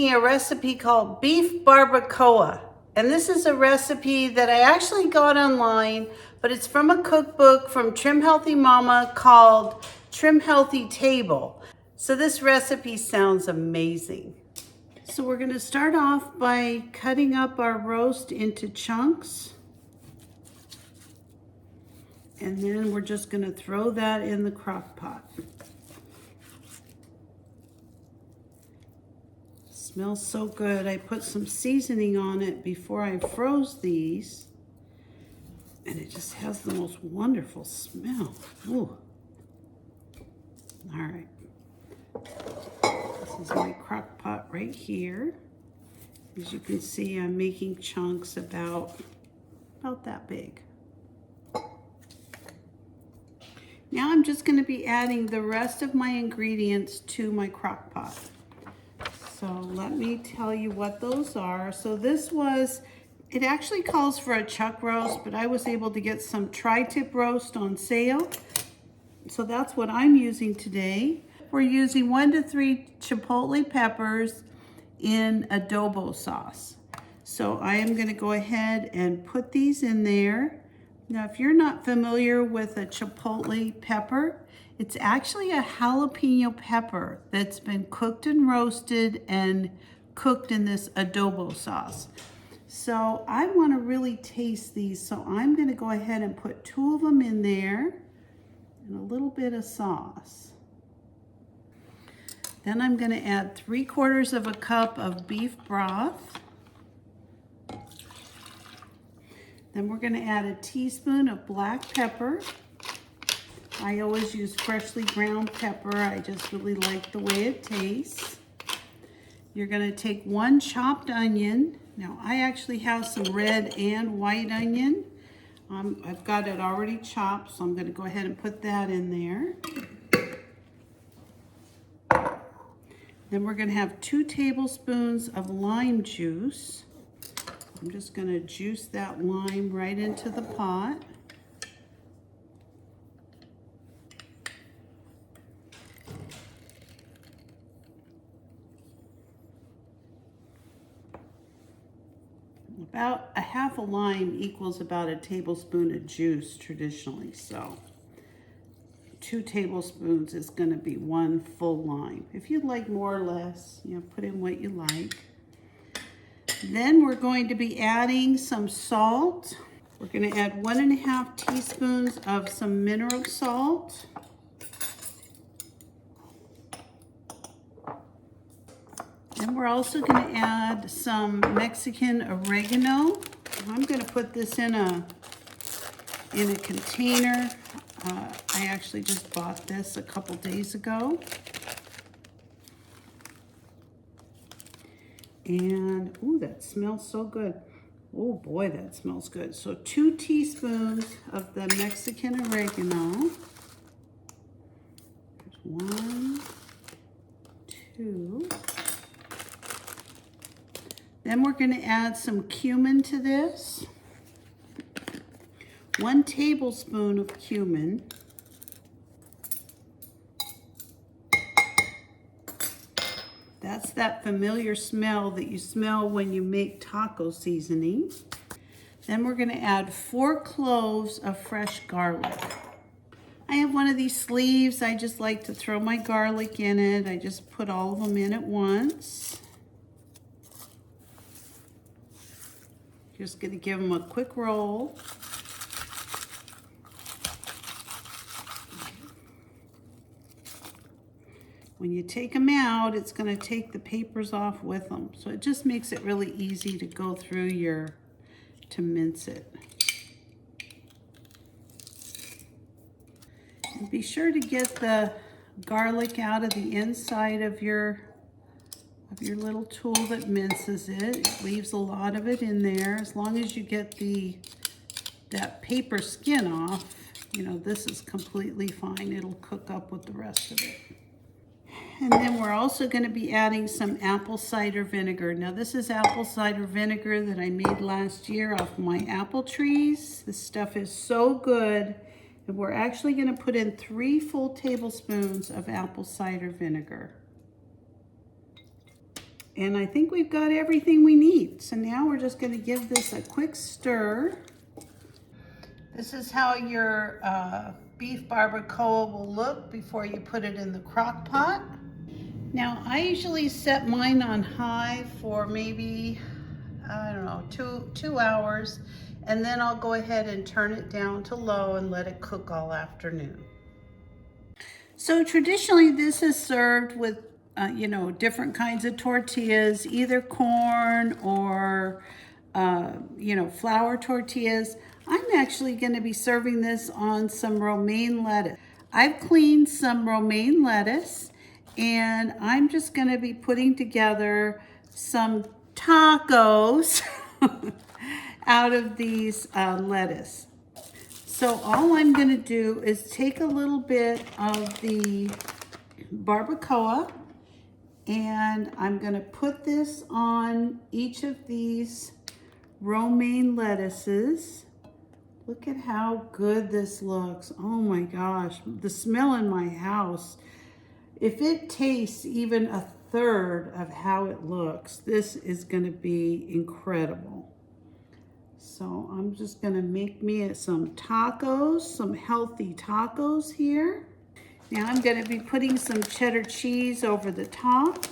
making a recipe called beef barbacoa. And this is a recipe that I actually got online, but it's from a cookbook from Trim Healthy Mama called Trim Healthy Table. So this recipe sounds amazing. So we're gonna start off by cutting up our roast into chunks. And then we're just gonna throw that in the crock pot. Smells so good. I put some seasoning on it before I froze these, and it just has the most wonderful smell. Ooh. All right. This is my crock pot right here. As you can see, I'm making chunks about that big. Now I'm just going to be adding the rest of my ingredients to my crock pot. So let me tell you what those are. So this was, it actually calls for a chuck roast, but I was able to get some tri-tip roast on sale. So that's what I'm using today. We're using 1 to 3 chipotle peppers in adobo sauce. So I am going to go ahead and put these in there. Now, if you're not familiar with a chipotle pepper, it's actually a jalapeno pepper that's been cooked and roasted and cooked in this adobo sauce. So I want to really taste these, so I'm going to go ahead and put 2 of them in there and a little bit of sauce. Then I'm going to add 3/4 of a cup of beef broth. Then we're going to add a teaspoon of black pepper. I always use freshly ground pepper. I just really like the way it tastes. You're going to take 1 chopped onion. Now I actually have some red and white onion. I've got it already chopped, so I'm going to go ahead and put that in there. Then we're going to have 2 tablespoons of lime juice. I'm just going to juice that lime right into the pot. About a half a lime equals about a tablespoon of juice traditionally, so 2 tablespoons is going to be 1 full lime. If you'd like more or less, put in what you like. Then we're going to be adding some salt. We're going to add 1½ teaspoons of some mineral salt. Then we're also going to add some Mexican oregano. I'm going to put this in a container. I actually just bought this a couple days ago. And, ooh, that smells so good. Oh boy, that smells good. So 2 teaspoons of the Mexican oregano. There's 1, 2. Then we're going to add some cumin to this. 1 tablespoon of cumin. That's that familiar smell that you smell when you make taco seasoning. Then we're going to add 4 cloves of fresh garlic. I have one of these sleeves. I just like to throw my garlic in it. I just put all of them in at once. Just going to give them a quick roll. When you take them out, it's going to take the papers off with them. So it just makes it really easy to go through to mince it. And be sure to get the garlic out of the inside of your little tool that minces it. It leaves a lot of it in there. As long as you get that paper skin off, this is completely fine. It'll cook up with the rest of it. And then we're also going to be adding some apple cider vinegar. Now this is apple cider vinegar that I made last year off my apple trees. This stuff is so good. And we're actually going to put in 3 full tablespoons of apple cider vinegar. And I think we've got everything we need. So now we're just gonna give this a quick stir. This is how your beef barbacoa will look before you put it in the crock pot. Now I usually set mine on high for maybe, I don't know, two hours, and then I'll go ahead and turn it down to low and let it cook all afternoon. So traditionally this is served with you know, different kinds of tortillas, either corn or you know, flour tortillas. I'm actually going to be serving this on some romaine lettuce. I've cleaned some romaine lettuce, and I'm just going to be putting together some tacos out of these lettuce. So all I'm going to do is take a little bit of the barbacoa, and I'm going to put this on each of these romaine lettuces. Look at how good this looks. Oh my gosh, the smell in my house. If it tastes even a third of how it looks, this is gonna be incredible. So I'm just gonna make me some tacos, some healthy tacos here. Now I'm gonna be putting some cheddar cheese over the top.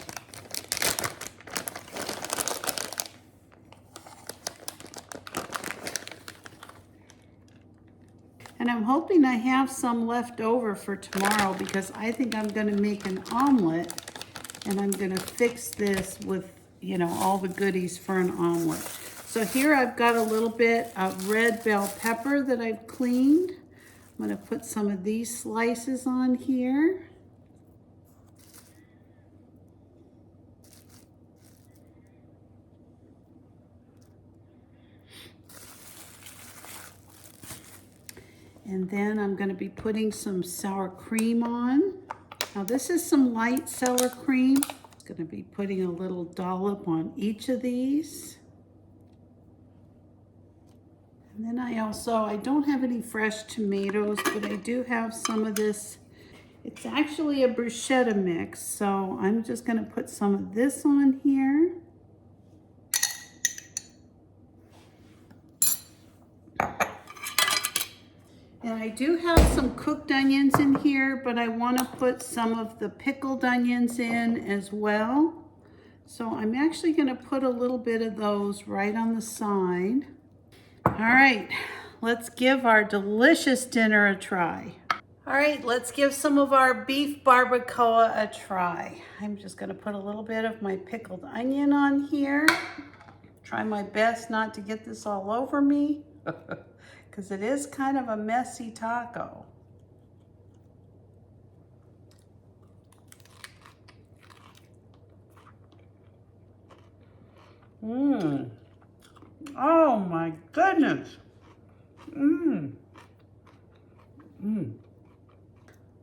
And I'm hoping I have some left over for tomorrow, because I think I'm gonna make an omelet, and I'm gonna fix this with, you know, all the goodies for an omelet. So here I've got a little bit of red bell pepper that I've cleaned. I'm gonna put some of these slices on here. And then I'm gonna be putting some sour cream on. Now this is some light sour cream. I'm gonna be putting a little dollop on each of these. And then I don't have any fresh tomatoes, but I do have some of this. It's actually a bruschetta mix, so I'm just gonna put some of this on here. And I do have some cooked onions in here, but I want to put some of the pickled onions in as well. So I'm actually going to put a little bit of those right on the side. All right, let's give our delicious dinner a try. All right, let's give some of our beef barbacoa a try. I'm just going to put a little bit of my pickled onion on here. Try my best not to get this all over me, because it is kind of a messy taco. Mmm. Oh my goodness. Mmm. Mmm.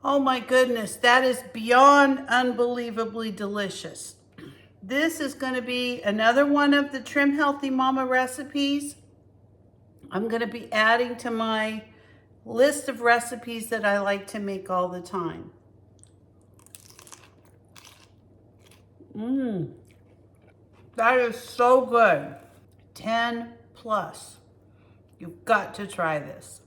Oh my goodness, that is beyond unbelievably delicious. This is going to be another one of the Trim Healthy Mama recipes I'm going to be adding to my list of recipes that I like to make all the time. Mmm. That is so good. 10 plus. You've got to try this.